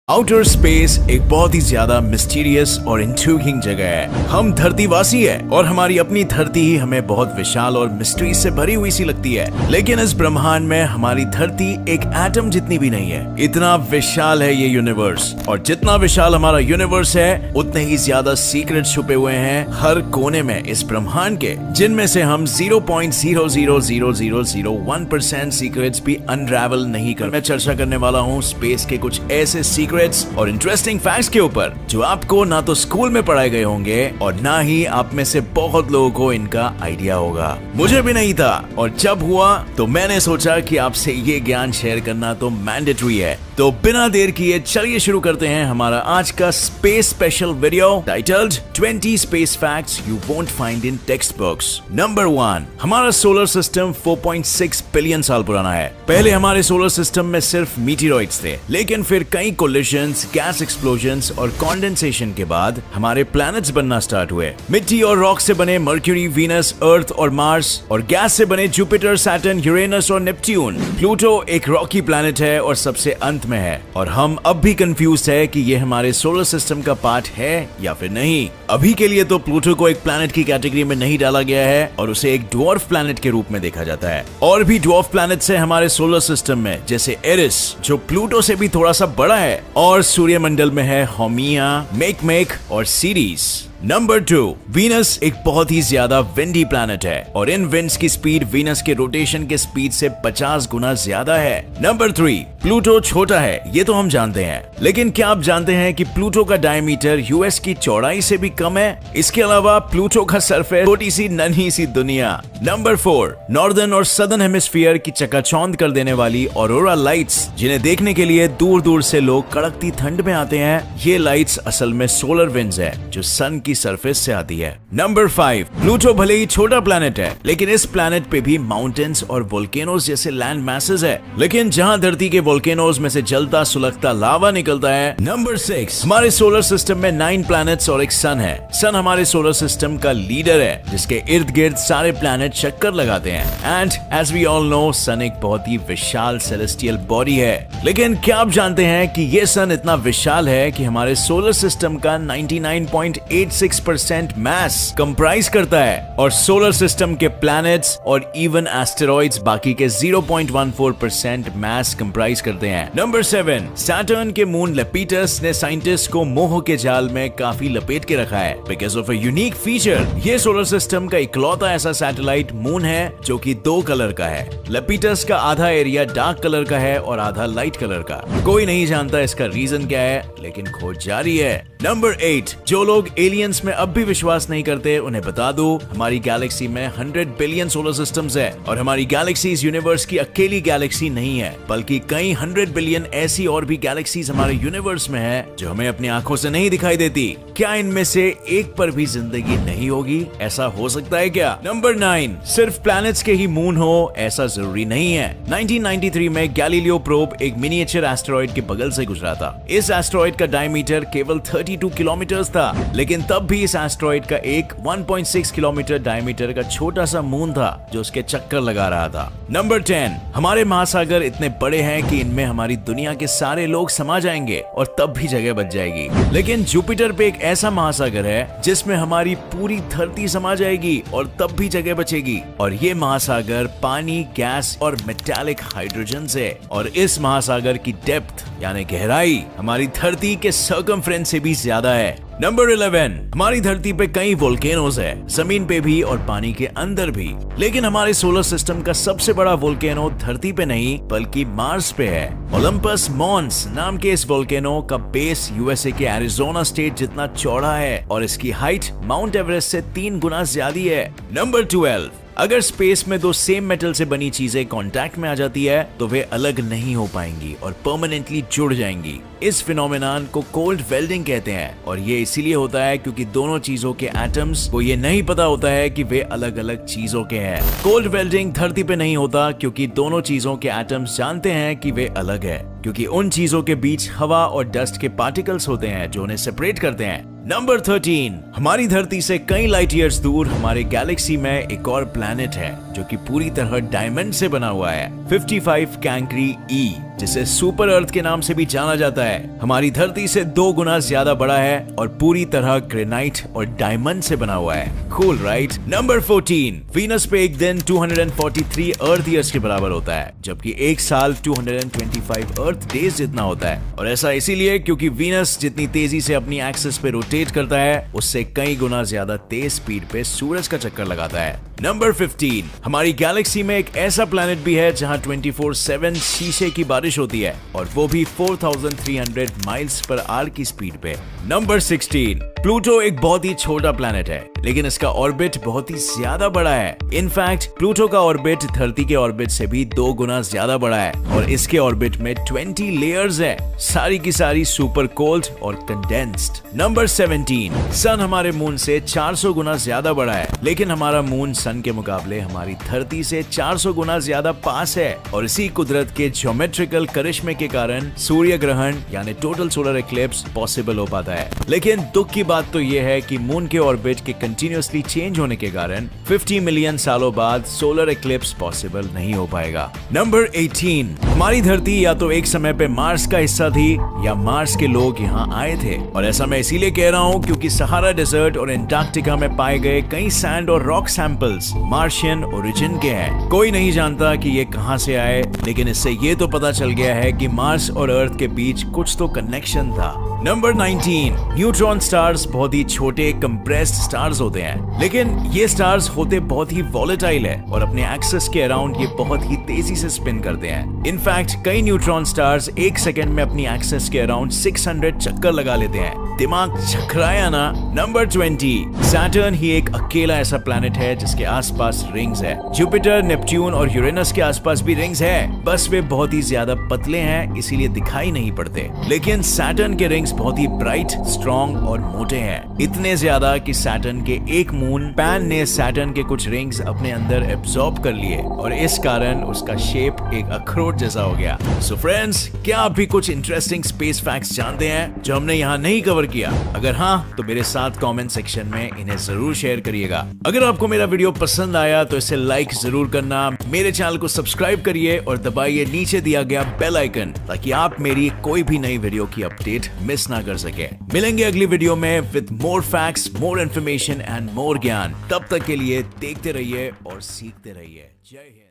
Outer space एक बहुत ही ज्यादा मिस्टीरियस और इंट्रिगिंग जगह है। हम धरतीवासी है और हमारी अपनी धरती ही हमें बहुत विशाल और मिस्ट्री से भरी हुई सी लगती है, लेकिन इस ब्रह्मांड में हमारी धरती एक एटम जितनी भी नहीं है। इतना विशाल है ये यूनिवर्स, और जितना विशाल हमारा यूनिवर्स है उतने ही ज्यादा सीक्रेट छुपे हुए हैं हर कोने में इस ब्रह्मांड के, जिनमें से हम 0.00001% सीक्रेट्स भी अनरावल नहीं कर। मैं चर्चा करने वाला हूँ स्पेस के कुछ ऐसे सीक्रेट्स और इंटरेस्टिंग फैक्ट्स के ऊपर जो आपको ना तो स्कूल में पढ़ाए गए होंगे और ना ही आप में से बहुत लोगों को इनका आइडिया होगा। मुझे भी नहीं था, और जब हुआ तो मैंने सोचा कि आपसे ये ज्ञान शेयर करना तो मैंडेटरी है। तो बिना देर किए चलिए शुरू करते हैं हमारा आज का space special video titled 20 space facts you won't find in text books. Number 1, हमारा सोलर सिस्टम 4.6 बिलियन साल पुराना है। पहले हमारे सोलर सिस्टम में सिर्फ मीटेरॉइड्स थे, लेकिन फिर कई कोलिशंस, गैस एक्सप्लोजन्स और कंडेंसेशन के बाद हमारे प्लैनेट्स बनना स्टार्ट हुए। मिट्टी और रॉक से बने मर्क्यूरी, वीनस, अर्थ और मार्स, और गैस से बने जुपिटर, सैटर्न, यूरेनस और नेपट्यून। प्लूटो एक रॉकी प्लैनेट है और सबसे अंत में है, और हम अब भी कंफ्यूज है कि ये हमारे सोलर सिस्टम का पार्ट है या फिर नहीं। अभी के लिए तो प्लूटो को एक प्लैनेट की कैटेगरी में नहीं डाला गया है और उसे एक ड्वार्फ प्लैनेट के रूप में देखा जाता है। और भी ड्वार्फ प्लैनेट्स हैं हमारे सोलर सिस्टम में, जैसे एरिस जो प्लूटो से भी थोड़ा सा बड़ा है, और सूर्यमंडल में है होमिया, मेकमेक और सीरीज। नंबर 2, वीनस एक बहुत ही ज्यादा विंडी प्लैनेट है, और इन विंड्स की स्पीड वीनस के रोटेशन के स्पीड से 50 गुना ज्यादा है। नंबर 3, प्लूटो छोटा है, ये तो हम जानते हैं, लेकिन क्या आप जानते हैं कि प्लूटो का डायमीटर यूएस की चौड़ाई से भी कम है? इसके अलावा प्लूटो का सरफेस छोटी सी नन्ही सी दुनिया। नंबर 4, नॉर्दर्न और सदर्न हेमिस्फीयर की चकाचौंध कर देने वाली ऑरोरा लाइट्स, जिन्हें देखने के लिए दूर दूर से लोग कड़कती ठंड में आते हैं। ये लाइट्स असल में सोलर विंड्स है जो सन की सरफेस से आती है। नंबर 5, प्लूटो भले ही छोटा प्लैनेट है, लेकिन इस प्लैनेट पे भी माउंटेन्स और वोल्केनोज जैसे लैंड मैसेज है, लेकिन जहां धरती के वोल्केनोज में से जलता सुलगता लावा निकलता है। नंबर 6, हमारे सोलर सिस्टम में 9 प्लैनेट्स और एक सन है। सन हमारे सोलर सिस्टम का लीडर है, जिसके इर्द गिर्द सारे प्लैनेट चक्कर लगाते हैं। And as we all know, sun एक बहुत ही विशाल सेलेस्टियल बॉडी है। लेकिन क्या आप जानते हैं कि ये सन इतना विशाल है कि हमारे सोलर सिस्टम का 99.86% मास कंप्राइज करता है, और सोलर सिस्टम के प्लैनेट्स और इवन एस्टेरॉइड्स बाकी के 0.14% मास कंप्राइज करते हैं। नंबर 7, सैटर्न के मून लेपिटस ने साइंटिस्ट को मोह के जाल में काफी लपेट के रखा है because of a unique feature. ये सोलर सिस्टम का इकलौता ऐसा सैटेलाइट मून है जो कि 2 कलर का है। लेपिटस का आधा एरिया डार्क कलर का है और आधा लाइट कलर का। कोई नहीं जानता इसका रीजन क्या है, लेकिन खोज जारी है। नंबर 8, जो लोग एलियंस में अब भी विश्वास नहीं करते उन्हें बता दो, हमारी गैलेक्सी में 100 बिलियन सोलर सिस्टम्स है, और हमारी गैलेक्सी इस यूनिवर्स की अकेली गैलेक्सी नहीं है, बल्कि कई 100 बिलियन ऐसी और भी गैलेक्सीज हमारे यूनिवर्स में है जो हमें अपनी आंखों से नहीं दिखाई देती। क्या इनमें से एक पर भी जिंदगी नहीं होगी? ऐसा हो सकता है क्या? नंबर 9, सिर्फ प्लैनेट्स के ही मून हो ऐसा जरूरी नहीं है। 1993 में गैलीलियो प्रोब एक मिनिएचर एस्टेरॉइड के बगल से गुजरा था। इस एस्टेरॉइड का डायमीटर केवल 32 किलोमीटर था, लेकिन तब भी इस एस्टेरॉइड का एक 1.6 किलोमीटर डायमीटर का छोटा सा मून था जो उसके चक्कर लगा रहा था। नंबर 10, हमारे महासागर इतने बड़े हैं कि इनमें हमारी दुनिया के सारे लोग समा जाएंगे और तब भी जगह बच जाएगी। लेकिन जुपिटर पे एक ऐसा महासागर है जिसमें हमारी पूरी धरती समा जाएगी और तब भी जगह बचेगी, और ये महासागर पानी, गैस और मेटालिक हाइड्रोजन से, और इस महासागर की डेप्थ यानी गहराई हमारी धरती के सर्कमफ्रेंस से भी ज्यादा है। नंबर 11, हमारी धरती पे कई वोल्केनोज है, जमीन पे भी और पानी के अंदर भी, लेकिन हमारे सोलर सिस्टम का सबसे बड़ा वोल्केनो धरती पे नहीं बल्कि मार्स पे है। ओलंपस मॉन्स नाम के इस वोल्केनो का बेस यूएसए के एरिजोना स्टेट जितना चौड़ा है, और इसकी हाइट माउंट एवरेस्ट से 3 गुना ज्यादा है। नंबर 12, अगर स्पेस में 2 सेम मेटल से बनी चीजें कांटेक्ट में आ जाती है तो वे अलग नहीं हो पाएंगी और परमानेंटली जुड़ जाएंगी। इस फिनोमेनन को कोल्ड वेल्डिंग कहते हैं, और ये इसीलिए होता है क्योंकि दोनों चीजों के एटम्स को ये नहीं पता होता है कि वे अलग अलग चीजों के हैं। कोल्ड वेल्डिंग धरती पे नहीं होता क्योंकि दोनों चीजों के एटम्स जानते हैं कि वे अलग है, क्योंकि उन चीजों के बीच हवा और डस्ट के पार्टिकल्स होते हैं जो उन्हें सेपरेट करते हैं। नंबर 13, हमारी धरती से कई लाइट ईयर्स दूर हमारे गैलेक्सी में एक और प्लैनेट है जो कि पूरी तरह डायमंड से बना हुआ है, 55 कैंक्री ई, जिसे सुपर अर्थ के नाम से भी जाना जाता है। हमारी धरती से 2 गुना ज्यादा बड़ा है और पूरी तरह ग्रेनाइट और डायमंड से बना हुआ है। Cool right? नंबर 14, वीनस पे एक दिन 243 अर्थ ईयर्स के बराबर होता है, जबकि एक साल 225 अर्थ डेज जितना होता है। और ऐसा इसीलिए क्योंकि वीनस जितनी तेजी से अपनी एक्सिस पे रोटेट करता है, उससे कई गुना ज्यादा तेज स्पीड पे सूरज का चक्कर लगाता है। नंबर 15, हमारी गैलेक्सी में एक ऐसा प्लैनेट भी है जहां 24/7 शीशे की बारिश होती है, और वो भी 4300 माइल्स पर आवर की स्पीड पे। नंबर 16, प्लूटो एक बहुत ही छोटा प्लैनेट है, लेकिन इसका ऑर्बिट बहुत ही ज्यादा बड़ा है। इनफैक्ट प्लूटो का ऑर्बिट धरती के ऑर्बिट से भी 2 गुना ज्यादा बड़ा है, और इसके ऑर्बिट में 20 लेयर्स है, सारी की सारी सुपर कोल्ड और कंडेंस्ड। नंबर 17, सन हमारे मून से 400 गुना ज्यादा बड़ा है, लेकिन हमारा मून सन के मुकाबले हमारी धरती से 400 गुना ज्यादा पास है, और इसी कुदरत के ज्योमेट्रिकल करिश्मे के कारण सूर्य ग्रहण यानी टोटल सोलर इक्लिप्स पॉसिबल हो पाता है। लेकिन दुख की बात तो यह है कि मून के ऑर्बिट के कंटिन्यूअसली चेंज होने के कारण 50 मिलियन सालों बाद सोलर इक्लिप्स पॉसिबल नहीं हो पाएगा। नंबर 18, हमारी धरती या तो एक समय पे मार्स का हिस्सा थी या मार्स के लोग यहाँ आए थे, और ऐसा मैं इसीलिए कह रहा हूँ क्योंकि सहारा डेजर्ट और एंटार्क्टिका में पाए गए कई सैंड और रॉक सैंपल्स मार्शियन ओरिजिन के हैं। कोई नहीं जानता कि ये कहां से आए, लेकिन इससे ये तो पता चल गया है कि मार्स और अर्थ के बीच कुछ तो कनेक्शन था। नंबर 19, न्यूट्रॉन स्टार्स बहुत ही छोटे कंप्रेस्ड स्टार्स होते हैं, लेकिन ये स्टार्स होते बहुत ही वॉलेटाइल है और अपने एक्सिस के अराउंड ये बहुत ही तेजी से स्पिन करते हैं। इनफैक्ट कई न्यूट्रॉन स्टार्स 1 सेकंड में अपनी एक्सिस के अराउंड 600 चक्कर लगा लेते हैं। दिमाग चकराया ना? नंबर 20, सैटर्न ही एक अकेला ऐसा प्लैनेट है जिसके आसपास रिंग्स है। जुपिटर, नेपट्यून और यूरेनस के आसपास भी रिंग्स है, बस वे बहुत ही ज्यादा पतले हैं, इसीलिए दिखाई नहीं पड़ते। लेकिन सैटर्न के रिंग्स बहुत ही ब्राइट, स्ट्रॉन्ग और मोटे हैं, इतने ज्यादा कि सैटर्न के एक मून पैन ने सैटर्न के कुछ रिंग्स अपने अंदर एब्जॉर्ब कर लिए, और इस कारण उसका शेप एक अखरोट जैसा हो गया। सो फ्रेंड्स, क्या आप भी कुछ इंटरेस्टिंग स्पेस फैक्ट्स जानते हैं जो हमने यहाँ नहीं कवर किया? अगर हाँ, तो मेरे साथ कमेंट सेक्शन में इन्हें जरूर शेयर करिएगा। अगर आपको मेरा वीडियो पसंद आया तो इसे लाइक जरूर करना, मेरे चैनल को सब्सक्राइब करिए और दबाइए नीचे दिया गया बेल आइकन, ताकि आप मेरी कोई भी नई वीडियो की अपडेट मिस ना कर सके। मिलेंगे अगली वीडियो में with more facts, more information and more ज्ञान। तब तक के लिए देखते रहिए और सीखते रहिए। जय हिंद।